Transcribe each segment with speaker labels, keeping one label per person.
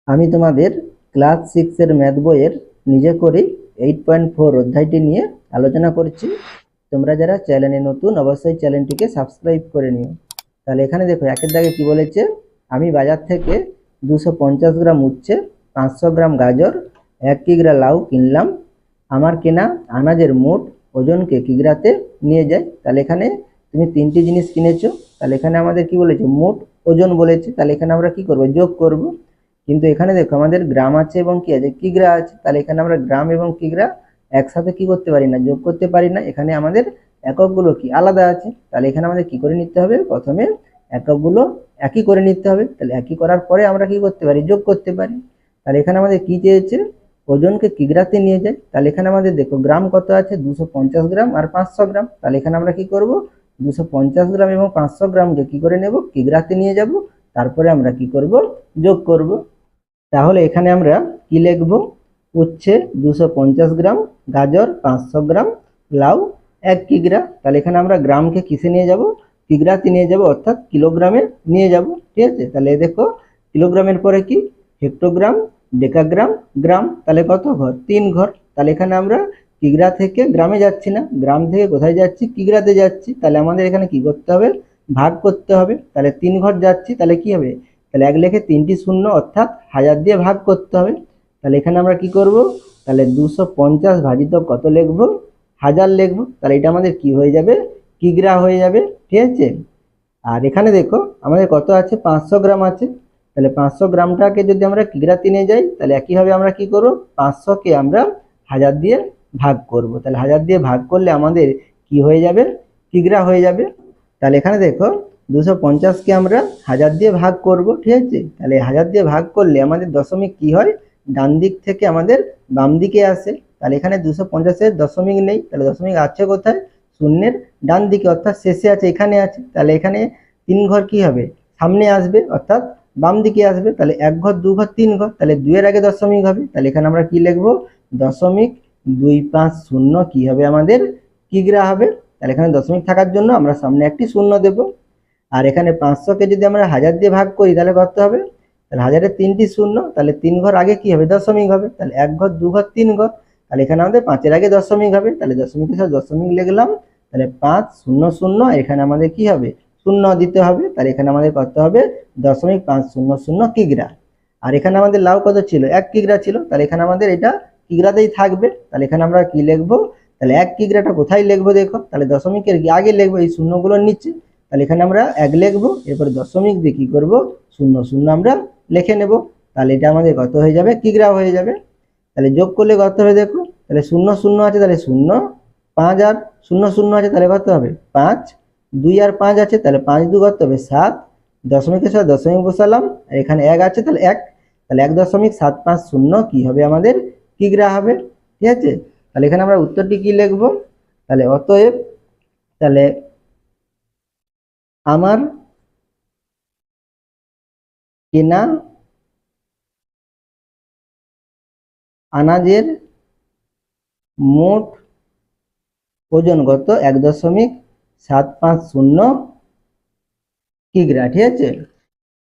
Speaker 1: আমি তোমাদের ক্লাস 6 এর ম্যাথ বইয়ের নিজে করে 8.4 অধ্যায়টি নিয়ে আলোচনা করছি। তোমরা যারা চ্যানেলে নতুন অবশ্যই চ্যানেলটিকে সাবস্ক্রাইব করে নিও। তাহলে এখানে দেখো একের দাগে কি বলেছে, আমি বাজার থেকে 250 গ্রাম উচ্ছে, 500 গ্রাম গাজর, 1 কিগ্রা লাউ কিনলাম। আমার কেনা আনাজের মোট ওজনকে কিগ্রাতে নিয়ে যায়। তাহলে এখানে তুমি তিনটি জিনিস কিনেছো, তাহলে এখানে আমাদের কি বলেছে, মোট ওজন বলেছে। তাহলে এখানে আমরা কি করব, যোগ করব। কিন্তু এখানে দেখো আমাদের গ্রাম আছে এবং কি আছে, কিগ্রা আছে। তাহলে এখানে আমরা গ্রাম এবং কিগ্রা একসাথে কি করতে পারি না, যোগ করতে পারি না। এখানে আমাদের এককগুলো কি আলাদা আছে। তাহলে এখানে আমাদের কি করে নিতে হবে, প্রথমে এককগুলো একই করে নিতে হবে। তাহলে একই করার পরে আমরা কি করতে পারি, যোগ করতে পারি। তাহলে এখানে আমাদের কি চেয়েছে, ওজনকে কিগ্রাতে নিয়ে যায়। তাহলে এখানে আমাদের দেখো গ্রাম কত আছে, 250 গ্রাম আর 500 গ্রাম। তাহলে এখানে আমরা কি করব, 250 গ্রাম এবং 500 গ্রামকে কি করে নেব, কিগ্রাতে নিয়ে যাব। তারপরে আমরা কি করব, যোগ করব। তাহলে এখানে আমরা কি লিখব, উচ্ছে 250 গ্রাম, গাজর 500 গ্রাম, লাউ 1 কিগ্রা। তাহলে এখানে আমরা গ্রামকে কিসে নিয়ে যাব, কিগ্রাতে নিয়ে যাব, অর্থাৎ কিলোগ্রামে নিয়ে যাব। ঠিক আছে, তাহলে দেখো কিলোগ্রামের পরে কি, হেক্টোগ্রাম, ডেকাগ্রাম, গ্রাম। তাহলে কত ঘর, 3 ঘর। তাহলে এখানে আমরা কিগ্রা থেকে গ্রামে যাচ্ছি না, গ্রাম থেকে কোথায় যাচ্ছি, কিগ্রাতে যাচ্ছি। তাহলে আমাদের এখানে কি করতে হবে, ভাগ করতে হবে। তাহলে 3 ঘর যাচ্ছি, তাহলে কি হবে, তাহলে 1 লেখে 3টি শূন্য, অর্থাৎ 1000 দিয়ে ভাগ করতে হবে। তাহলে এখানে আমরা কি করব, তাহলে 250 ভাজিত কত লিখব, 1000 লিখব। তাহলে এটা আমাদের কি হয়ে যাবে, কিগ্রা হয়ে যাবে। ঠিক আছে, আর এখানে দেখো আমাদের কত আছে, 500 গ্রাম আছে। তাহলে 500 গ্রামটাকে যদি আমরা কিগ্রাতে নিয়ে যাই, তাহলে একইভাবে আমরা কি করব, 500কে আমরা 1000 দিয়ে ভাগ করব। তাহলে 1000 দিয়ে ভাগ করলে আমাদের কি হয়ে যাবে, কিগ্রা হয়ে যাবে। তাহলে এখানে দেখো 250কে আমরা 1000 দিয়ে ভাগ করব। ঠিক আছে, তাহলে 1000 দিয়ে ভাগ করলে আমাদের দশমিক কি হয়, ডান দিক থেকে আমাদের বাম দিকে আসে। তাহলে এখানে 250-এর দশমিক নেই, তাহলে দশমিক আছে কোথায়, শূন্যের ডান দিকে, অর্থাৎ শেষে আছে, এখানে আছে। তাহলে এখানে 3 ঘর কি হবে, সামনে আসবে, অর্থাৎ বাম দিকে আসবে। তাহলে 1 ঘর, 2 ঘর, 3 ঘর। তাহলে 2 এর আগে দশমিক হবে। তাহলে এখানে আমরা কি লিখবো, 0.250 কি হবে আমাদের, কিগ্রা হবে। তাহলে এখানে দশমিক থাকার জন্য আমরা সামনে একটি শূন্য দেব। আর এখানে 500কে যদি আমরা 1000 দিয়ে ভাগ করি, তাহলে কত হবে, তাহলে 1000-এর 3টি শূন্য, তাহলে 3 ঘর আগে কি হবে, দশমিক হবে। তাহলে 1 ঘর, 2 ঘর, 3 ঘর। তাহলে এখানে আমাদের 5-এর আগে দশমিক হবে। তাহলে দশমিকের সাথে দশমিক লিখলাম। তাহলে 500, এখানে আমাদের কি হবে, শূন্য দিতে হবে। তাহলে এখানে আমাদের কত হবে, 0.500 কিগ্রা। আর এখানে আমাদের লাউ কত ছিল, 1 কিগ্রা ছিল। তাহলে এখানে আমাদের এটা কিগ্রাতেই থাকবে। তাহলে এখানে আমরা কি লিখবো, তাহলে 1 কিগ্রাটা কোথায় লিখবো, দেখো তাহলে দশমিকের আগে লিখবো, এই শূন্যগুলোর নিচে। তাহলে এখানে আমরা 1 লিখবো, এরপরে দশমিক দিয়ে কি করবো, 0 আমরা লিখে নেব। তাহলে এটা আমাদের কত হয়ে যাবে, কিগ্রা হয়ে যাবে। তাহলে যোগ করলে কত হবে দেখো, তাহলে 0 আছে, তাহলে 0, 5 আর 0 আছে, তাহলে কত হবে 5, 2 আর 5 আছে, তাহলে 5 2 কত হবে 7, দশমিকের সাথে দশমিক বসালাম, আর এখানে 1 আছে, তাহলে 1, তাহলে 1.750 কি হবে আমাদের, কিগ্রা হবে। ঠিক আছে, তাহলে এখানে আমরা উত্তরটি কি লিখবো, তাহলে অতএব, তাহলে আমার কেনা আনাজের মোট ওজন কত, 1.750 কিগ্রা। ঠিক আছে,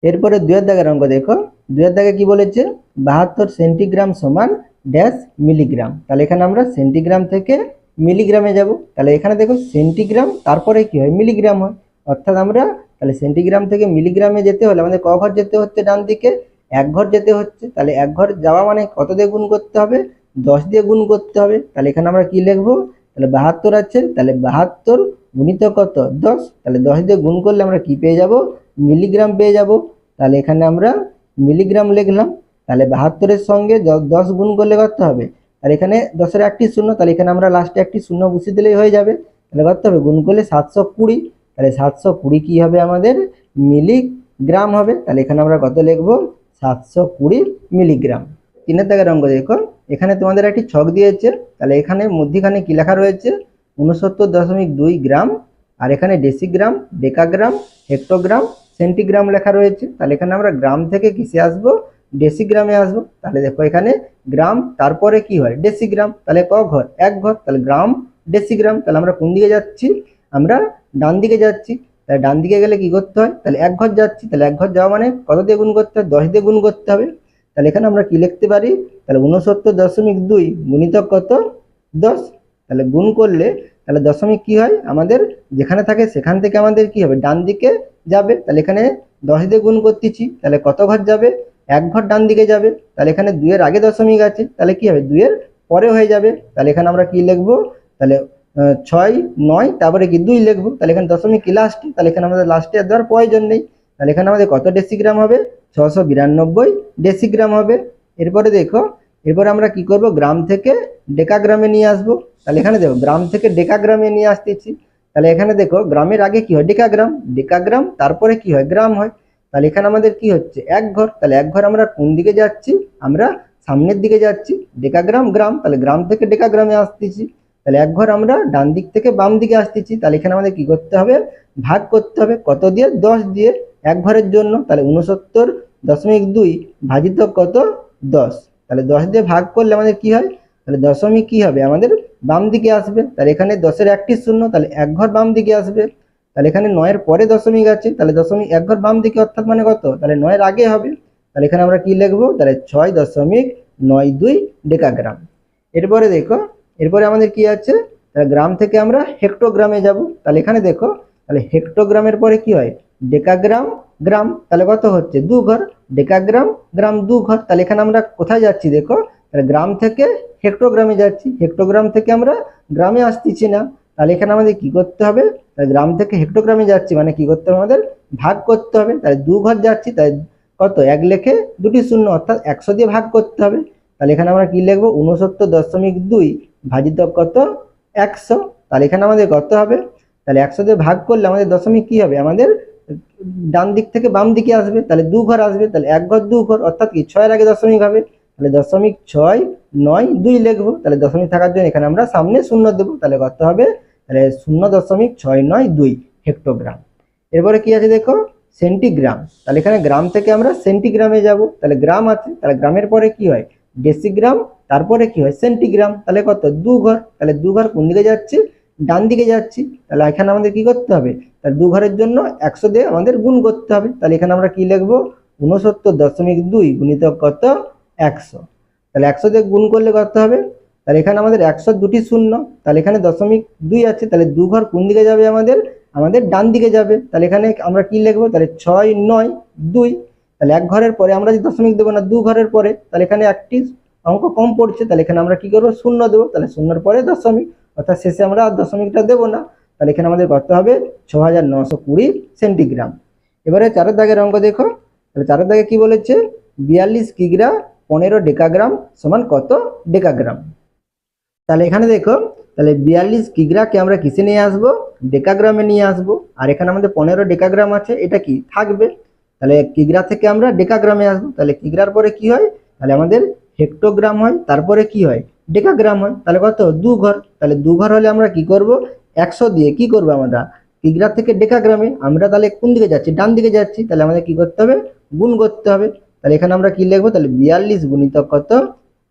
Speaker 1: এরপরে 2 দাগের অঙ্ক দেখো। 2 দাগে কি বলেছে, 72 সেন্টিগ্রাম সমান ড্যাশ মিলিগ্রাম। তাহলে এখানে আমরা সেন্টিগ্রাম থেকে মিলিগ্রামে যাব। তাহলে এখানে দেখো সেন্টিগ্রাম, তারপরে কি হয়, মিলিগ্রাম হয়। অর্থাৎ আমরা তাহলে সেন্টিগ্রাম থেকে মিলিগ্রামে যেতে হলে আমাদের ক ঘর যেতে হচ্ছে, ডান দিকে 1 ঘর যেতে হচ্ছে। তাহলে 1 ঘর যাওয়া মানে কত দিয়ে গুণ করতে হবে, 10 দিয়ে গুণ করতে হবে। তাহলে এখানে আমরা কি লিখবো, তাহলে 72 আছে, তাহলে 72 গুণিত কত, 10। তাহলে 10 দিয়ে গুণ করলে আমরা কি পেয়ে যাব, মিলিগ্রাম পেয়ে যাব। তাহলে এখানে আমরা মিলিগ্রাম লিখলাম। তাহলে 72-এর সঙ্গে 10 গুণ করলে কত হবে, আর এখানে 10-এর একটি শূন্য, তাহলে এখানে আমরা লাস্টে একটি শূন্য বসিয়ে দিলেই হয়ে যাবে। তাহলে কত হবে, গুণ করলে 720, তাহলে 720 কি হবে আমাদের, মিলিগ্রাম হবে। তাহলে এখানে আমরা কত লিখবো, 720 মিলিগ্রাম। 3 দাগের অঙ্ক দেখো, এখানে তোমাদের একটি ছক দিয়েছে। তাহলে এখানে মধ্যখানে কি লেখা রয়েছে, 69.2 গ্রাম, আর এখানে ডেসিগ্রাম, ডেকাগ্রাম, হেক্টোগ্রাম, সেন্টিগ্রাম লেখা রয়েছে। তাহলে এখানে আমরা গ্রাম থেকে কিসে আসবো, ডেসিগ্রামে আসবো। তাহলে দেখো এখানে গ্রাম, তারপরে কি হয়, ডেসিগ্রাম। তাহলে ক ঘর, 1 ঘর। তাহলে গ্রাম, ডেসিগ্রাম। তাহলে আমরা কোন দিকে যাচ্ছি, আমরা ডান দিকে যাচ্ছি। তাহলে ডান দিকে গেলে কি করতে হয়, তাহলে 1 ঘর যাচ্ছি। তাহলে 1 ঘর যাওয়া মানে কত দিয়ে গুণ করতে হয়, 10 দিয়ে গুণ করতে হবে। তাহলে এখানে আমরা কি লিখতে পারি, তাহলে 69.2 গুণিতক কত 10, তাহলে গুণ করলে তাহলে দশমিক কি হয় আমাদের যেখানে থাকে সেখান থেকে আমাদের কি হবে ডান দিকে যাবে। তাহলে এখানে 10 দিয়ে গুণ করতেছি, তাহলে কত ঘর যাবে, এক ঘর ডান দিকে যাবে। তাহলে এখানে 2 এর আগে দশমিক আছে, তাহলে কি হবে 2 এর পরে হয়ে যাবে। তাহলে এখানে আমরা কি লিখবো, তাহলে 6 9 তারপরে কি 2 লিখবো। তাহলে এখানে দশমিক কি লাস্টে, তাহলে এখানে আমাদের লাস্টে আর দেওয়ার প্রয়োজন নেই। তাহলে এখানে আমাদের কত ডেসিগ্রাম হবে, 692 ডেসিগ্রাম হবে। এরপরে দেখো, এরপরে আমরা কি করব, গ্রাম থেকে ডেকাগ্রামে নিয়ে আসবো। তাহলে এখানে দেখো গ্রাম থেকে ডেকাগ্রামে নিয়ে আসতেছি। তাহলে এখানে দেখো গ্রামের আগে কি হয় ডেকাগ্রাম, ডেকাগ্রাম তারপরে কি হয় গ্রাম হয়। তাহলে এখানে আমাদের কি হচ্ছে এক ঘর, তাহলে এক ঘর আমরা কোন দিকে যাচ্ছি, আমরা সামনের দিকে যাচ্ছি, ডেকাগ্রাম গ্রাম, তাহলে গ্রাম থেকে ডেকাগ্রামে আসতেছি। তাহলে এক ঘর আমরা ডান দিক থেকে বাম দিকে আসতেছি। তাহলে এখানে আমাদের কি করতে হবে, ভাগ করতে হবে কত দিয়ে, 10 দিয়ে, এক ঘরের জন্য। তাহলে 69.2 ভাজিত কত 10, তাহলে 10 দিয়ে ভাগ করলে আমাদের কি হয়, তাহলে দশমিক কি হবে আমাদের বাম দিকে আসবে। তাহলে এখানে 10-এর একটি শূন্য, তাহলে এক ঘর বাম দিকে আসবে। তাহলে এখানে 9-এর পরে দশমিক আছে, তাহলে দশমিক এক ঘর বাম দিকে, অর্থাৎ মানে কত, তাহলে 9-এর আগে হবে। তাহলে এখানে আমরা কি লিখবো, তাহলে 6.92 ডেকাগ্রাম। এরপরে দেখো, এরপরে আমাদের কি আছে, তাহলে গ্রাম থেকে আমরা হেক্টোগ্রামে যাব। তাহলে এখানে দেখো, তাহলে হেক্টোগ্রামের পরে কি হয় ডেকাগ্রাম গ্রাম, তাহলে কত হচ্ছে 2 ঘর, ডেকাগ্রাম গ্রাম 2 ঘর। তাহলে এখানে আমরা কোথায় যাচ্ছি দেখো, তাহলে গ্রাম থেকে হেক্টোগ্রামে যাচ্ছি, হেক্টোগ্রাম থেকে আমরা গ্রামে আসতেছি না। তাহলে এখানে আমাদের কি করতে হবে, তাহলে গ্রাম থেকে হেক্টোগ্রামে যাচ্ছি মানে কি করতে হবে আমাদের ভাগ করতে হবে। তাহলে 2 ঘর যাচ্ছি, তাই কত এক লেখে দুটি শূন্য, অর্থাৎ 100 দিয়ে ভাগ করতে হবে। তাহলে এখানে আমরা কি লিখবো, 69.2 ভাজিত কত 100। তাহলে এখানে আমাদের কত হবে, তাহলে 100 দিয়ে ভাগ করলে আমাদের দশমিক কি হবে আমাদের ডান দিক থেকে বাম দিকে আসবে, তাহলে 2 ঘর আসবে, তাহলে এক ঘর 2 ঘর, অর্থাৎ কি 6-এর আগে দশমিক হবে। তাহলে দশমিক 692 লিখবো। তাহলে দশমিক থাকার জন্য এখানে আমরা সামনে শূন্য দেবো। তাহলে কত হবে, তাহলে 0.692 হেক্টোগ্রাম। এরপরে কি আছে দেখো, সেন্টিগ্রাম। তাহলে এখানে গ্রাম থেকে আমরা সেন্টিগ্রামে যাব। তাহলে গ্রাম আছে, তাহলে গ্রামের পরে কি হয় ডেসিগ্রাম, তারপরে কি হয় সেন্টিগ্রাম। তাহলে কত 2 ঘর, তাহলে 2 ঘর কোন দিকে যাচ্ছে, ডান দিকে যাচ্ছি। তাহলে এখানে আমাদের কি করতে হবে, তাহলে 2 ঘরের জন্য 100 দিয়ে আমাদের গুণ করতে হবে। তাহলে এখানে আমরা কি লিখবো, 69.2 গুণিতক কত 100। তাহলে 100 দিয়ে গুণ করলে কত হবে, তাহলে এখানে আমাদের 100 দুটি শূন্য, তাহলে এখানে দশমিক 2 আছে, তাহলে 2 ঘর কোন দিকে যাবে আমাদের, আমাদের ডান দিকে যাবে। তাহলে এখানে আমরা কি লিখবো, তাহলে 692, তাহলে এক ঘরের পরে আমরা যে দশমিক দেবো না 2 ঘরের পরে, তাহলে এখানে একটি অঙ্ক কম পড়ছে, তাহলে এখানে আমরা কি করবো শূন্য দেবো। তাহলে শূন্যর পরে দশমিক, অর্থাৎ শেষে আমরা আর দশমিকটা দেবো না। তাহলে এখানে আমাদের কত হবে 6920 সেন্টিগ্রাম। এবারে 4-এর দাগের অঙ্ক দেখো, তাহলে 4-এর দাগে কি বলেছে, 42 কিগ্রা 15 ডেকাগ্রাম সমান কত ডেকাগ্রাম। তাহলে এখানে দেখো, তাহলে 42 কিগ্রাকে আমরা কিসে নিয়ে আসবো, ডেকাগ্রামে নিয়ে আসবো। আর এখানে আমাদের 15 ডেকাগ্রাম আছে, এটা কি থাকবে। তাহলে কিগ্রা থেকে আমরা ডেকাগ্রামে আসবো। তাহলে কিগ্রার পরে কি হয়, তাহলে আমাদের হেক্টোগ্রাম হয়, তারপরে কি হয় ডেকাগ্রাম হয়। তাহলে কত 2 ঘর, তাহলে 2 ঘর হলে আমরা কি করব, 100 দিয়ে কি করবো আমরা কিগ্রা থেকে ডেকাগ্রামে, আমরা তাহলে কোন দিকে যাচ্ছি, ডান দিকে যাচ্ছি। তাহলে আমাদের কি করতে হবে, গুণ করতে হবে। তাহলে এখানে আমরা কি লিখবো, তাহলে 42 গুণিতক কত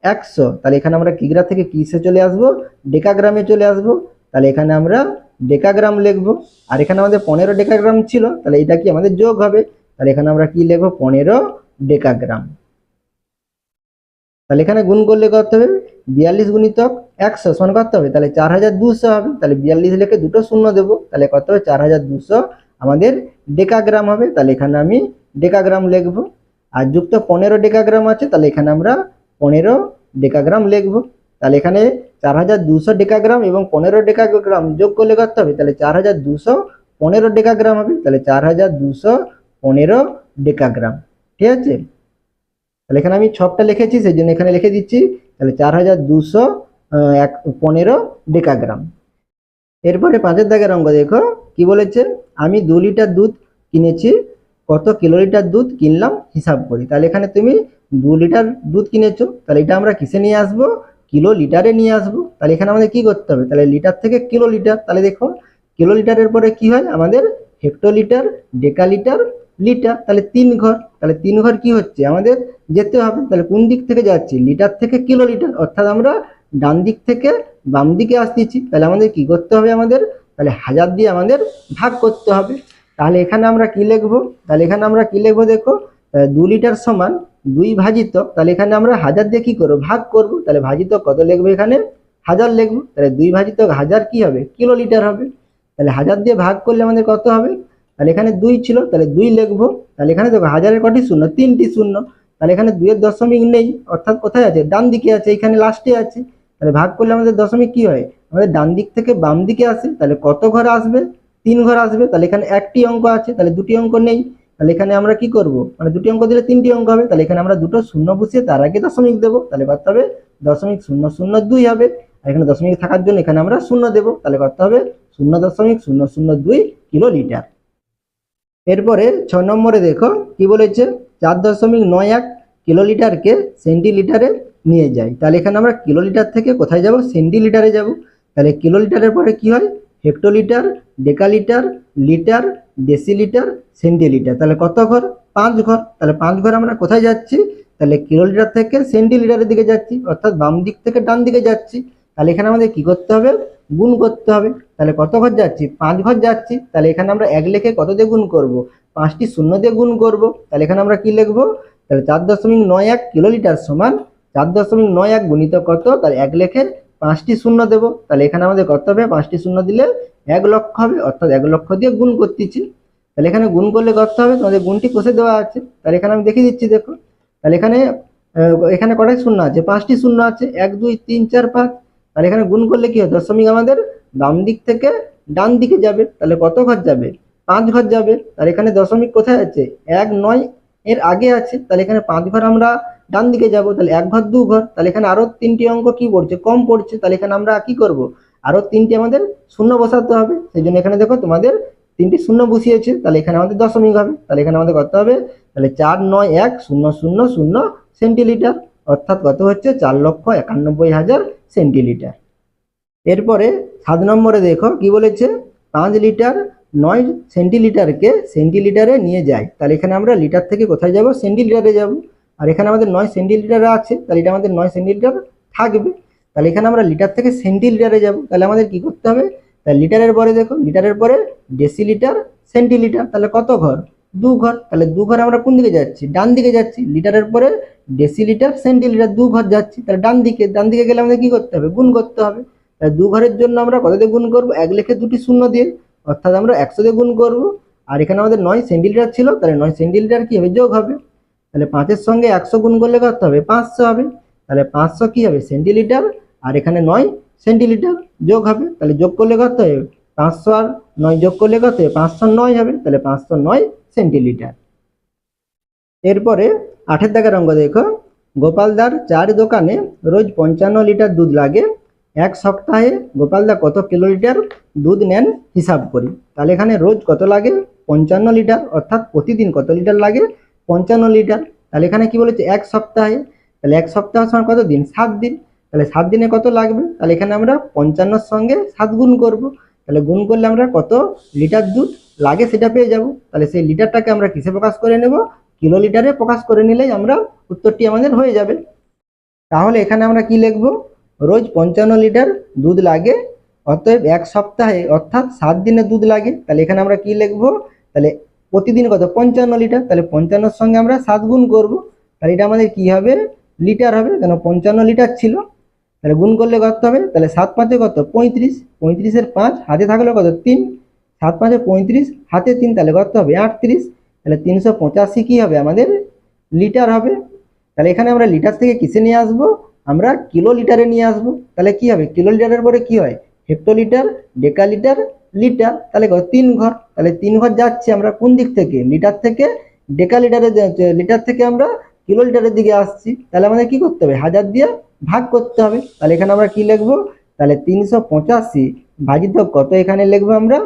Speaker 1: 100। তাহলে এখানে আমরা কিগ্রা থেকে কিসে চলে আসবো, ডেকাগ্রামে চলে আসবো। তাহলে এখানে আমরা ডেকাগ্রাম লিখবো। আর এখানে আমাদের 15 ডেকাগ্রাম ছিল, তাহলে এটা কি আমাদের যোগ হবে। তাহলে এখানে আমরা কি লিখবো, 15 ডেকাগ্রাম। তাহলে এখানে গুণ করলে কত হবে, 42 গুণিতক 100 সমান কত হবে, তাহলে 4200 হবে। তাহলে 42 লিখে দুটো শূন্য দেবো, তাহলে কত হবে 4200 আমাদের ডেকাগ্রাম হবে। তাহলে এখানে আমি ডেকাগ্রাম লিখবো। আর যুক্ত 15 ডেকাগ্রাম আছে, তাহলে এখানে আমরা 15 ডেকাগ্রাম লিখবো। তাহলে এখানে 4200 ডেকাগ্রাম এবং 15 ডেকাগ্রাম যোগ করলে কত হবে, তাহলে 4215 ডেকাগ্রাম হবে। তাহলে 4215 ডেকাগ্রাম, ঠিক আছে। তাহলে এখানে আমি ছকটা লিখেছি, সেই জন্য এখানে লিখে দিচ্ছি, তাহলে 4215 ডেকাগ্রাম। এরপরে 5-এর দাগের অঙ্ক দেখো, কি বলেছে, আমি 2 লিটার দুধ কিনেছি, কত কিলোলিটার দুধ কিনলাম হিসাব করি। তাহলে এখানে তুমি 2 লিটার দুধ কিনেছো, তাহলে এটা আমরা কিসে নিয়ে আসবো, কিলো লিটারে নিয়ে আসবো। তাহলে এখানে আমাদের কি করতে হবে, তাহলে লিটার থেকে কিলো লিটার। তাহলে দেখো কিলো লিটারের পরে কি হয় আমাদের হেক্টোলিটার, ডেকালিটার, লিটার। তাহলে 3 ঘর, তাহলে 3 ঘর কি হচ্ছে আমাদের যেতে হবে। তাহলে কোন দিক থেকে যাচ্ছি, লিটার থেকে কিলো লিটার, অর্থাৎ আমরা ডান দিক থেকে বাম দিকে আসতেছি। তাহলে আমাদের কি করতে হবে, আমাদের তাহলে 1000 দিয়ে আমাদের ভাগ করতে হবে। তাহলে এখানে আমরা কি লিখবো, তাহলে এখানে আমরা কি লিখবো দেখো, 2 লিটার সমান 2 ভাজিতক, তাহলে এখানে আমরা 1000 দিয়ে কি করব, ভাগ করব। তাহলে ভাজিতক কত লিখবো, এখানে 1000 লিখবো। তাহলে 2 ভাজিতক 1000 কি হবে, কিলোলিটার হবে। তাহলে 1000 দিয়ে ভাগ করলে আমাদের কত হবে, তাহলে এখানে 2 ছিল, তাহলে 2 লিখবো। তাহলে এখানে দেখো 1000 এর কটি শূন্য, 3টি শূন্য। তাহলে এখানে 2 এর দশমিক নেই, অর্থাৎ কোথায় আছে, ডান দিকে আছে, এখানে লাস্টে আছে। তাহলে ভাগ করলে আমাদের দশমিক কি হয়, আমাদের ডান দিক থেকে বাম দিকে আসে। তাহলে কত ঘর আসবে, 3 ঘর আসবে। তাহলে এখানে একটি অঙ্ক আছে, তাহলে দুটি অঙ্ক নেই। তাহলে এখানে আমরা কি করব, মানে দুটি অঙ্ক দিলে 3টি অঙ্ক হবে। তাহলে এখানে আমরা দুটো শূন্য বসিয়ে তার আগে দশমিক দেবো। তাহলে কত হবে, 0.002 হবে। আর এখানে দশমিক থাকার জন্য এখানে আমরা শূন্য দেবো। তাহলে কত হবে, 0.002 কিলোলিটার। এরপরে 6 নম্বরে দেখো কি বলেছে, 4.91 কিলোলিটারকে সেন্টিলিটারে নিয়ে যায়। তাহলে এখানে আমরা কিলোলিটার থেকে কোথায় যাব, সেন্টিলিটারে যাব। তাহলে কিলোলিটারের পরে কি হয়, hectolitre, decalitre, litre, decilitre, centilitre. তাহলে কত ঘর, 5 ঘর। তাহলে 5 ঘর আমরা কোথায় যাচ্ছি, তাহলে কিলোলিটার থেকে সেন্টিলিটারের দিকে যাচ্ছি, অর্থাৎ বাম দিক থেকে ডান দিকে যাচ্ছি। তাহলে এখানে আমাদের কি করতে হবে, গুণ করতে হবে। তাহলে কত ঘর যাচ্ছি, 5 ঘর যাচ্ছি। তাহলে এখানে আমরা 1 লিখে কত দিয়ে গুণ করব, 5টি শূন্য দিয়ে গুণ করব। তাহলে এখানে আমরা কি লিখবো, তাহলে 4.91 কিলোলিটার সমান 4.91 গুণিত কত, তাহলে 1 লিখে 5টি শূন্য দেবো। তাহলে এখানে আমাদের কত হবে, 5টি শূন্য দিলে 1 লক্ষ হবে, অর্থাৎ 1 লক্ষ দিয়ে গুণ করতেছি। তাহলে এখানে গুণ করলে কত হবে, তোমাদের গুণটি কষে দেওয়া আছে। তাহলে এখানে আমি দেখিয়ে দিচ্ছি, দেখো। তাহলে এখানে কটাই শূন্য আছে, 5টি শূন্য আছে, 1 2 3 4 5। তাহলে এখানে গুণ করলে কি হয়, দশমিক আমাদের বাম দিক থেকে ডান দিকে যাবে। তাহলে কত ঘর যাবে, 5 ঘর যাবে। তাহলে এখানে দশমিক কোথায় আছে, 1 9 এর আগে আছে। তাহলে এখানে 5 ঘর আমরা ডান দিকে যাব। তাহলে 1 ঘর 2 ঘর। তাহলে এখানে আরো 3টি অঙ্ক কি পড়ছে, কম পড়ছে। তাহলে এখানে আমরা কি করব, আরো 3টি আমাদের শূন্য বসাতে হবে। সেই জন্য এখানে দেখো তোমাদের 3টি শূন্য বসিয়েছে। তাহলে এখানে আমাদের দশমিক হবে। তাহলে এখানে আমাদের কত হবে, তাহলে 491,000 সেন্টিলিটার, অর্থাৎ কত হচ্ছে, 4,91,000 সেন্টিলিটার। এরপরে 7 নম্বরে দেখো কি বলেছে, 5 লিটার 9 সেন্টিলিটারকে সেন্টিলিটারে নিয়ে যায়। তাহলে এখানে আমরা লিটার থেকে কোথায় যাব, সেন্টিলিটারে যাব। আর এখানে আমাদের 9 সেন্টিলিটার আছে, তাহলে এটা আমাদের 9 সেন্টিলিটার থাকবে। তাহলে এখানে আমরা লিটার থেকে সেন্টিলিটারে যাব। তাহলে আমাদের কি করতে হবে, তাহলে লিটারের পরে দেখো, লিটারের পরে ডেসিলিটার, সেন্টিলিটার। তাহলে কত ঘর, 2 ঘর। তাহলে 2 ঘর আমরা কোন দিকে যাচ্ছি, ডান দিকে যাচ্ছি। লিটারের পরে ডেসিলিটার, সেন্টিলিটার, 2 ঘর যাচ্ছি। তাহলে ডান দিকে, ডান দিকে গেলে আমাদের কি করতে হবে, গুণ করতে হবে। তাহলে 2 ঘরের জন্য আমরা কত দিয়ে গুণ করবো, 1 লিখে 2টি শূন্য দিয়ে, অর্থাৎ আমরা 100 দিয়ে গুণ করবো। আর এখানে আমাদের 9 সেন্টিলিটার ছিল, তাহলে 9 সেন্টিলিটার কি হবে, যোগ হবে। তাহলে 5-এর সঙ্গে 100 গুণ করলে কত হবে, 500 হবে। তাহলে 500 কি হবে, সেন্টিলিটার। আর এখানে 9 সেন্টিলিটার যোগ হবে। তাহলে যোগ করলে কত হবে, 500 আর 9 যোগ করলে কত হবে, 509 হবে। তাহলে 509 সেন্টিলিটার। এরপরে 8 দাগের অঙ্ক দেখো, গোপালদার চার দোকানে রোজ 55 লিটার দুধ লাগে, 1 সপ্তাহে গোপালদা কত কিলোলিটার দুধ নেন হিসাব করি। তাহলে এখানে রোজ কত লাগে, 55 লিটার, অর্থাৎ প্রতিদিন কত লিটার লাগে, 55 লিটার। তাহলে এখানে কি বলেছে, 1 সপ্তাহে। তাহলে 1 সপ্তাহ সমান কত দিন, 7 দিন। তাহলে 7 দিনে কত লাগবে, তাহলে এখানে আমরা 55-র সঙ্গে 7 গুণ করব। তাহলে গুণ করলে আমরা কত লিটার দুধ লাগে সেটা পেয়ে যাব। তাহলে সেই লিটারটাকে আমরা কিসে প্রকাশ করে নেব, কিলোলিটারে প্রকাশ করে নিলেই আমরা উত্তরটি আমাদের হয়ে যাবে। তাহলে এখানে আমরা কি লিখব, রোজ 55 লিটার দুধ লাগে, অতএব 1 সপ্তাহে অর্থাৎ 7 দিনে দুধ লাগে। তাহলে এখানে আমরা কি লিখব, তাহলে প্রতিদিন কত, 55 লিটার। তাহলে 55-র সঙ্গে আমরা 7 গুণ করব। তাহলে এটা আমাদের কি হবে, লিটার হবে, কেন 55 লিটার ছিল। তাহলে গুণ করলে কত হবে, তাহলে 7 5-এ কত, 35, 35-এর 5 হাতে থাকলে কত, 3, 7 5-এ 35, হাতে 3, তাহলে কত হবে, 38। তাহলে 385 কি হবে আমাদের, লিটার হবে। তাহলে এখানে আমরা লিটার থেকে কিসে নিয়ে আসবো, আমরা কিলো লিটারে নিয়ে আসবো। তাহলে কি হবে, কিলো লিটারের পরে কি হয়, হেক্টোলিটার, ডেকালিটার, লিটার। তাহলে 3 ঘর। তাহলে 3 ঘর যাচ্ছে আমরা কোন দিক থেকে, লিটার থেকে ডেকালিটারে, লিটার থেকে আমরা কিলো লিটারের দিকে আসছি। তাহলে আমাদের কি করতে হবে, 1000 দিয়ে ভাগ করতে হবে। তাহলে এখানে আমরা কি লিখবো, তাহলে 385 ভাজিত কত, এখানে লিখবো আমরা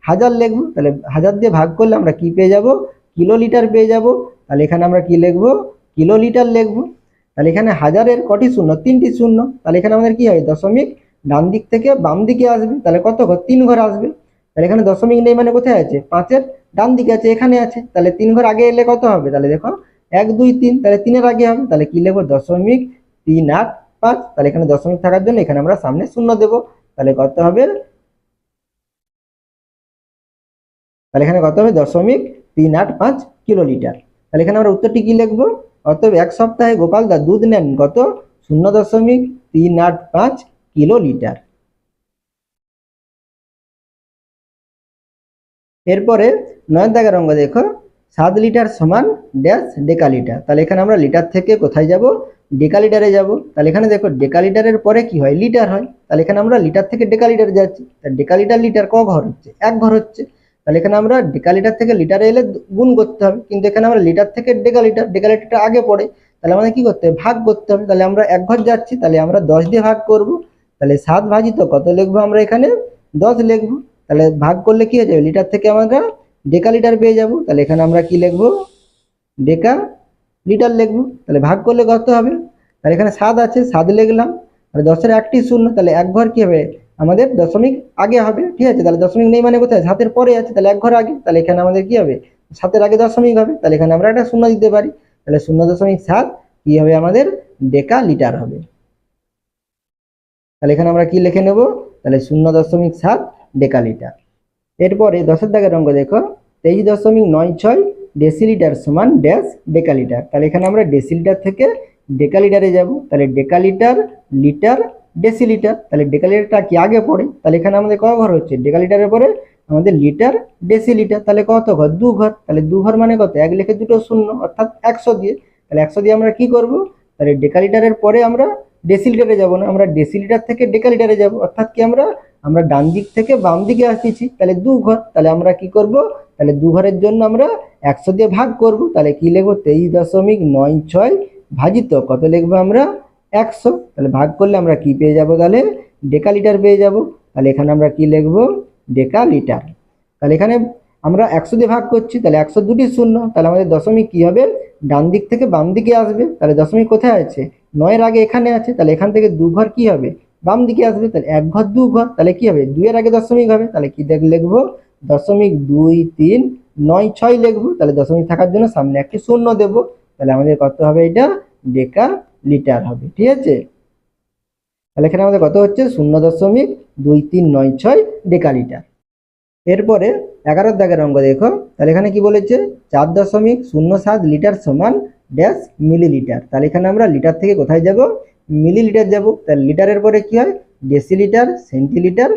Speaker 1: 1000 লিখবো। তাহলে 1000 দিয়ে ভাগ করলে আমরা কি পেয়ে যাব, কিলো লিটার পেয়ে যাব। তাহলে এখানে আমরা কি লিখবো, কিলো লিটার লিখবো। তাহলে এখানে 1000-এর কটি শূন্য, 3টি শূন্য। তাহলে এখানে আমাদের কি হয়, দশমিক ডান দিক থেকে বাম দিকে আসবে। তাহলে কত ঘর, 3 ঘর আসবে। তাহলে এখানে দশমিক নেই মানে কোথায় আছে, 5-এর ডান দিকে আছে, এখানে আছে। তাহলে 3 ঘর আগে এলে কত হবে, তাহলে দেখো 1 2 3, তাহলে 3-এর আগে হবে। তাহলে কি লিখবো, 0.385। তাহলে এখানে দশমিক থাকার জন্য এখানে আমরা সামনে শূন্য দেবো। তাহলে কত হবে, তাহলে এখানে কত হবে, 0.385 কিলোলিটার। তাহলে এখানে আমরা উত্তরটি কি লিখবো, অতএব এক সপ্তাহে গোপালদা দুধ নেন কত 0.385 কিলো লিটার। এরপরে 9 দাগের অঙ্ক দেখো 7 লিটার সমান ড্যাশ ডেকালিটার। তাহলে এখানে আমরা লিটার থেকে কোথায় যাব, ডেকালিটারে যাব। তাহলে এখানে দেখো ডেকালিটারের পরে কি হয়, লিটার হয়। তাহলে এখানে আমরা লিটার থেকে ডেকালিটারে যাচ্ছি। তাহলে ডেকালিটার লিটার ক ঘর হচ্ছে, এক ঘর হচ্ছে। তাহলে এখানে আমরা ডেকালিটার থেকে লিটারে এলে গুণ করতে হবে, কিন্তু এখানে আমরা লিটার থেকে ডেকালিটার, ডেকালিটারটা আগে পড়ে, তাহলে আমাদের কি করতে হবে, ভাগ করতে হবে। তাহলে আমরা এক ঘর যাচ্ছি, তাহলে আমরা 10 দিয়ে ভাগ করব। তাহলে 7 ভাজিত কত লিখবো আমরা এখানে 10 লিখবো। তাহলে ভাগ করলে কি হয়ে যাবে, লিটার থেকে আমরা ডেকা লিটার পেয়ে যাব। তাহলে এখানে আমরা কি লিখবো, ডেকা লিটার লিখবো। তাহলে ভাগ করলে কত হবে, তাহলে এখানে 7 আছে, 7 লিখলাম। তাহলে 10-এর একটি শূন্য, তাহলে এক ঘর কি হবে আমাদের দশমিক আগে হবে, ঠিক আছে। তাহলে দশমিক নেই মানে কোথায়, 7-এর পরে আছে, তাহলে এক ঘর আগে। তাহলে এখানে আমাদের কি হবে, 7-এর আগে দশমিক হবে। তাহলে এখানে আমরা একটা শূন্য দিতে পারি। তাহলে 0.7 কি হবে আমাদের ডেকা লিটার হবে। তাহলে এখানে আমরা কি লিখে নেব, তাহলে 0.7 ডেকা লিটার। এরপরে 10-এর দাগের অঙ্ক দেখো 23.96 ডেসিলিটার সমান ড্যাশ ডেকালিটার। তাহলে এখানে আমরা ডেসিলিটার থেকে ডেকালিটারে যাব। তাহলে ডেকালিটার, লিটার, ডেসিলিটার। তাহলে ডেকালিটারটা কি আগে পড়ে, তাহলে এখানে আমাদের ক ঘর হচ্ছে, ডেকালিটারের পরে আমাদের লিটার, ডেসিলিটার। তাহলে কত ঘর, 2 ঘর। তাহলে 2 ঘর মানে কত, এক লিখে দুটো শূন্য, অর্থাৎ 100 দিয়ে। তাহলে 100 দিয়ে আমরা কি করব, তাহলে ডেকালিটারের পরে আমরা ডেসিলিটারে যাব না, আমরা ডেসিলিটার থেকে ডেকালিটারে যাব। অর্থাৎ কি আমরা আমরা ডান দিক থেকে বাম দিকে আসতেছি, তাহলে 2 ঘর। তাহলে আমরা কি করব, তাহলে 2 ঘরের জন্য আমরা 100 দিয়ে ভাগ করব। তাহলে কি লিখবো, 23.96 ভাজিত কত লিখবো আমরা 100। তাহলে ভাগ করলে আমরা কি পেয়ে যাব, তাহলে ডেকা লিটার পেয়ে যাব। তাহলে এখানে আমরা কি লিখবো, ডেকা লিটার। তাহলে এখানে আমরা 100 দিয়ে ভাগ করছি, তাহলে 100 দুটি শূন্য, তাহলে আমাদের দশমিক কি হবে, ডান দিক থেকে বাম দিকে আসবে। তাহলে দশমিক কোথায় আছে, 9-এর আগে এখানে আছে। তাহলে এখান থেকে 2 ঘর কি হবে, বাম দিকে আসবে। তাহলে 1 ঘর 2 ঘর, তাহলে কি হবে, 2-এর আগে দশমিক হবে। তাহলে কি লিখবো, 0.2396 লিখবো। তাহলে দশমিক থাকার জন্য সামনে একটি শূন্য দেব। তাহলে আমাদের কত হবে, এটা ডেকা লিটার হবে, ঠিক আছে। তাহলে এখানে আমাদের কত হচ্ছে, 0.2396 ডেকা লিটার। এরপরে 11-এর দাগের অঙ্ক দেখো। তাহলে এখানে কি বলেছে, 4.07 লিটার সমান ড্যাশ মিলিলিটার। তাহলে এখানে আমরা লিটার থেকে কোথায় যাব, মিলিলিটার যাব। তাহলে লিটারের পরে কি হয়, ডেসিলিটার, সেন্টিলিটার,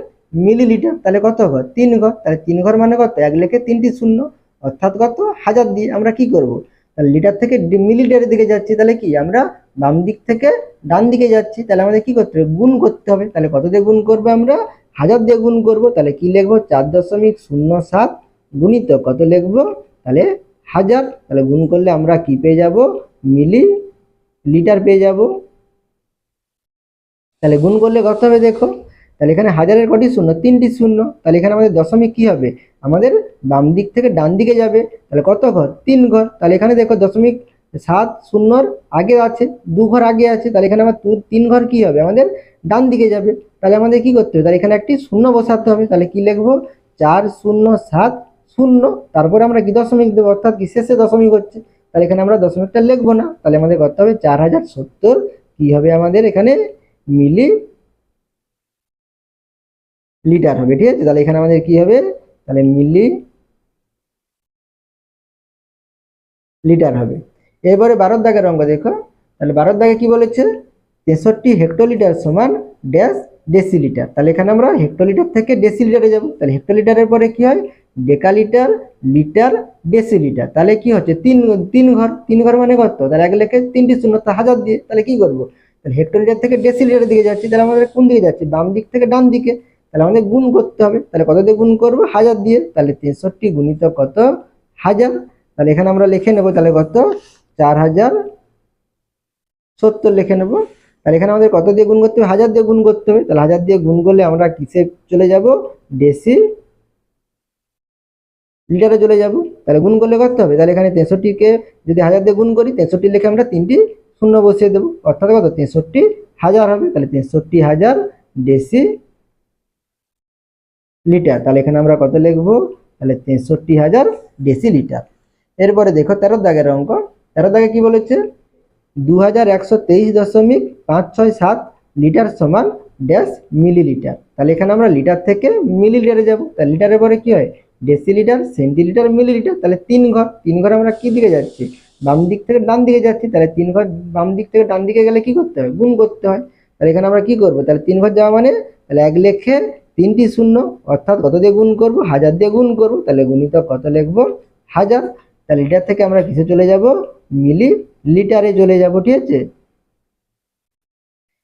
Speaker 1: মিলিলিটার। তাহলে কত ঘর, 3 ঘর। তাহলে 3 ঘর মানে কত, এক লিখে 3টি শূন্য, অর্থাৎ কত, 1000 দিয়ে আমরা কি করব, তাহলে লিটার থেকে মিলিলিটারের দিকে যাচ্ছি। তাহলে কি আমরা বাম দিক থেকে ডান দিকে যাচ্ছি। তাহলে আমাদের কি করতে হবে, গুণ করতে হবে। তাহলে কত দিয়ে গুণ করবো, আমরা 1000 দিয়ে গুণ করবো। তাহলে কি লিখবো, 4.07 গুণিত কত লিখবো, তাহলে 1000। তাহলে গুণ করলে আমরা কি পেয়ে যাব, মিলি লিটার পেয়ে যাব। তাহলে গুণ করলে কত হবে দেখো, তাহলে এখানে 1000-এর কটি শূন্য, 3টি শূন্য। তাহলে এখানে আমাদের দশমিক কি হবে, আমাদের বাম দিক থেকে ডান দিকে যাবে। তাহলে কত ঘর, 3 ঘর। তাহলে এখানে দেখো দশমিক 7 শূন্যর আগে আছে, 2 ঘর আগে আছে। তাহলে এখানে আমার 3 ঘর কি হবে, আমাদের ডান দিকে যাবে। তাহলে আমাদের কি করতে হবে, তাহলে এখানে একটি শূন্য বসাতে হবে। তাহলে কি লিখবো, 407 শূন্য, তারপরে আমরা কি দশমিক দেবো, অর্থাৎ কি শেষে দশমিক হচ্ছে। তাহলে এখানে আমরা দশমিকটা লিখবো না। তাহলে আমাদের করতে হবে 4070 কি হবে আমাদের এখানে মিলি লিটার হবে, ঠিক আছে। তাহলে এখানে আমাদের কি হবে, তাহলে মিলি লিটার হবে। এবারে 12-এর দাগের অঙ্ক দেখো। তাহলে 12-এর দাগে কি বলেছে, 63 হেক্টোলিটার সমান ড্যাশ ডেসিলিটার। তাহলে এখানে আমরা হেক্টোলিটার থেকে ডেসিলিটারে যাব। তাহলে হেক্টোলিটারের পরে কি হয়, ডেকালিটার, লিটার, ডেসিলিটার। তাহলে কি হচ্ছে, 3 ঘর। 3 ঘর মানে কত, তাহলে এক লেখে 3টি শূন্য, 1000 দিয়ে। তাহলে কি করবো, তাহলে হেক্টোলিটার থেকে ডেসিলিটারের দিকে যাচ্ছি। তাহলে আমাদের কোন দিকে যাচ্ছি, বাম দিক থেকে ডান দিকে। তাহলে আমাদের গুণ করতে হবে। তাহলে কত দিয়ে গুণ করবো, 1000 দিয়ে। তাহলে 63 গুণিত কত, 1000। তাহলে এখানে আমরা লিখে নেব, তাহলে কত, 4070 লিখে নেব। তাহলে এখানে আমাদের কত দিয়ে গুণ করতে হবে, 1000 দিয়ে গুণ করতে হবে। তাহলে 1000 দিয়ে গুণ করলে আমরা কিসে চলে যাব, ডেসি লিটারে চলে যাব। তাহলে গুণ করলে করতে হবে, তাহলে এখানে 63-কে যদি 1000 দিয়ে গুণ করি, 63 লিখে আমরা 3টি শূন্য বসিয়ে দেবো, অর্থাৎ কত, 63,000 হবে। তাহলে 63,000 ডেসি লিটার। তাহলে এখানে আমরা কত লিখবো, তাহলে 63,000 ডেসি লিটার। এরপরে দেখো 13-এর দাগের অঙ্ক। 13-এর দাগে কি বলেছে, 2123.567 লিটার সমান ড্যাশ মিলিলিটার। তাহলে এখানে আমরা লিটার থেকে মিলিলিটারে যাব। তাহলে লিটারের পরে কি হয়, ডেসিলিটার, সেন্টিলিটার, মিলিলিটার। তাহলে 3 ঘর। 3 ঘর আমরা কি দিকে যাচ্ছি, বাম দিক থেকে ডান দিকে যাচ্ছি, তাহলে 3 ঘর বাম দিক থেকে ডান দিকে গেলে কি করতে হয়, গুণ করতে হয়। তাহলে এখানে আমরা কি করব, তাহলে 3 ঘর যাওয়া মানে তাহলে 1 লেখে 3টি শূন্য, অর্থাৎ কত দিয়ে গুণ করব, 1000 দিয়ে গুণ করব। তাহলে গুণিতক কত লিখব, 1000। তাহলে লিটার থেকে আমরা কিসে চলে যাব, মিলি লিটারে চলে যাব, ঠিক আছে।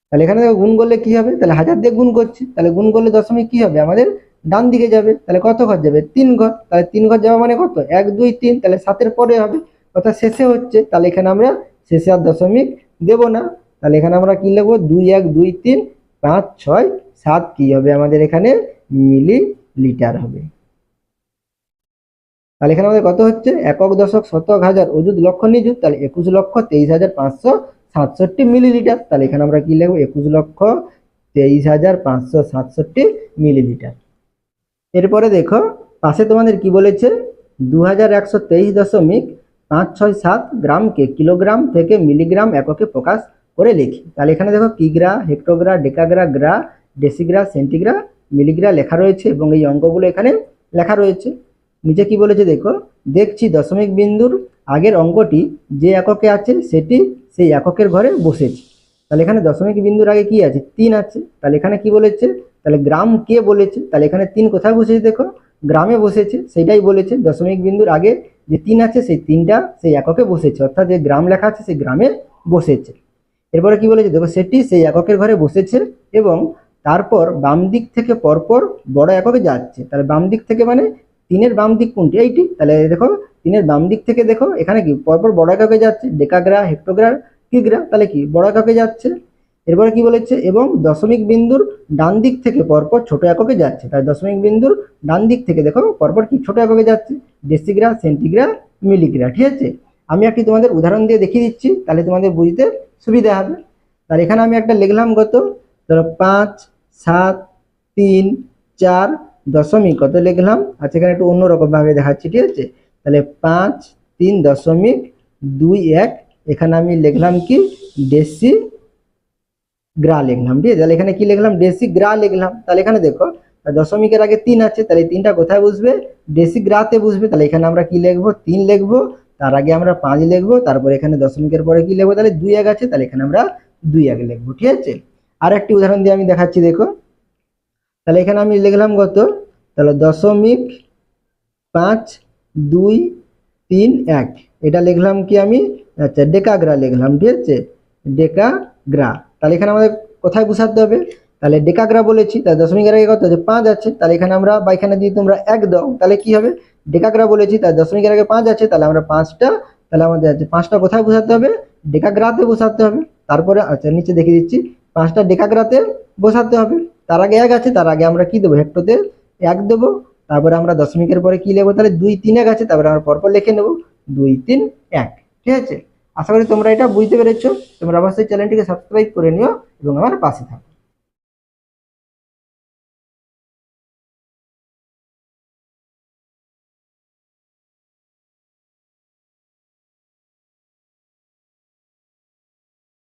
Speaker 1: তাহলে এখানে দেখো গুণ করলে কি হবে, তাহলে 1000 দিয়ে গুণ করছি, তাহলে গুণ করলে দশমিক কি হবে আমাদের ডান দিকে যাবে। তাহলে কত ঘর যাবে, 3 ঘর। তাহলে 3 ঘর যাওয়া মানে কত, 1 2 3, তাহলে 7-এর পরে হবে, অর্থাৎ শেষে হচ্ছে। তাহলে এখানে আমরা শেষে আর দশমিক দেব না। তাহলে এখানে আমরা কি লিখবো, 2 1 2 3 5 6 7 কি হবে আমাদের এখানে মিলি লিটার হবে। তাহলে এখানে আমাদের কত হচ্ছে, একক দশক শতক হাজার অযুত লক্ষ নিযুত, তাহলে 21,23,567 মিলিলিটার। তাহলে এখানে আমরা কি লিখবো, 21,23,567 মিলিলিটার। এরপরে দেখো পাশে তোমাদের কি বলেছে, 2123.567 গ্রামকে কিলোগ্রাম থেকে মিলিগ্রাম এককে প্রকাশ করে লিখি। তাহলে এখানে দেখো কিগ্রা, হেক্টোগ্রা, ডেকাগ্রা, গ্রা, ডেসিগ্রা, সেন্টিগ্রা, মিলিগ্রা লেখা রয়েছে এবং এই অঙ্কগুলো এখানে লেখা রয়েছে। নিচে কি বলেছে দেখো, দেখছি দশমিক বিন্দুর আগের অঙ্কটি যে এককে আছে সেটি সেই এককের ঘরে বসেছে। তাহলে এখানে দশমিক বিন্দুর আগে কি আছে, 3 আছে। তাহলে এখানে কি বলেছে, তাহলে গ্রাম কে বলেছে, তাহলে এখানে 3 কোথায় বসেছে দেখো, গ্রামে বসেছে, সেটাই বলেছে। দশমিক বিন্দুর আগে যে 3 আছে সেই 3টা সেই এককে বসেছে, অর্থাৎ যে গ্রাম লেখা আছে সেই গ্রামে বসেছে। এরপরে কি বলেছে দেখো, সেটি সেই এককের ঘরে বসেছে এবং তারপর বাম দিক থেকে পরপর বড় এককে যাচ্ছে। তাহলে বাম দিক থেকে মানে 3-এর বাম দিক কোনটি, এইটি। তাহলে দেখো 3-এর বাম দিক থেকে দেখো এখানে কি পরপর বড় এককে যাচ্ছে, ডেকাগ্রা, হেক্টোগ্রা, কিগ্রা, তাহলে কি বড় এককে যাচ্ছে। এরপরে কি বলেছে, এবং দশমিক বিন্দুর ডান দিক থেকে পরপর ছোট এককে যাচ্ছে। তাই দশমিক বিন্দুর ডান দিক থেকে দেখো পরপর কি ছোট এককে যাচ্ছে, ডেসিগ্রা, সেন্টিগ্রা, মিলিগ্রা, ঠিক আছে। আমি একটি তোমাদের উদাহরণ দিয়ে দেখিয়ে দিচ্ছি, তাহলে তোমাদের বুঝতে সুবিধা হবে। তাহলে এখানে আমি একটা লিখলাম কত, ধরো 5 7 3 4 দশমিক কত লিখলাম। আচ্ছা এখানে একটু অন্যরকম ভাবে দেখাচ্ছি, ঠিক আছে। তাহলে 5 3 দশমিক 2 1, এখানে আমি লিখলাম কি ডেসি গ্রা লিখলাম, ঠিক আছে। তাহলে এখানে কি লিখলাম, ডেসি গ্রা লিখলাম। তাহলে এখানে দেখো দশমিকের আগে 3 আছে, তাহলে 3টা কোথায় বসবে, ডেসি গ্রাতে বসবে। তাহলে এখানে আমরা কি লিখবো, 3 লিখবো, তার আগে আমরা 5 লিখবো, তারপরে এখানে দশমিকের পরে কি লিখবো, তাহলে 2 1 আছে, তাহলে এখানে আমরা 2 1 লিখবো, ঠিক আছে। আর একটি উদাহরণ দিয়ে আমি দেখাচ্ছি দেখো। তাহলে এখানে আমি লিখলাম কত, তাহলে 0.5 2 3 1, এটা লিখলাম কি আমি, আচ্ছা ডেকাগ্রা লিখলাম, ঠিক আছে, ডেকাগ্রা। তাহলে এখানে আমাদের কোথায় বসাতে হবে, তাহলে ডেকাগ্রা বলেছি, তাহলে দশমিকের আগে কত আছে, 5 আছে। তাহলে এখানে আমরা বা এখানে দিয়ে তোমরা 1 দাও, তাহলে কি হবে, ডেকাগ্রা বলেছি, তাহলে দশমিকের আগে 5 আছে, তাহলে আমরা 5টা, তাহলে আমাদের আছে 5টা কোথায় বসাতে হবে, ডেকাগ্রাতে বসাতে হবে। তারপরে আচ্ছা নিচে দেখিয়ে দিচ্ছি, 5টা ডেকাগ্রাতে বসাতে হবে। তার আগে 1 আছে, তার আগে আমরা কি দেবো, হেক্টোতে 1 দেবো। তারপরে আমরা দশমিকের পরে কি লিখবো, তাহলে 2 3 1 আছে, তারপরে আমরা পরপর লিখে নেবো 2 3 1, ঠিক আছে। আশা করি তোমরা এটা বুঝতে পেরেছো। তোমরা অবশ্যই চ্যানেলটিকে সাবস্ক্রাইব করে নিও এবং আমার পাশে থাকো।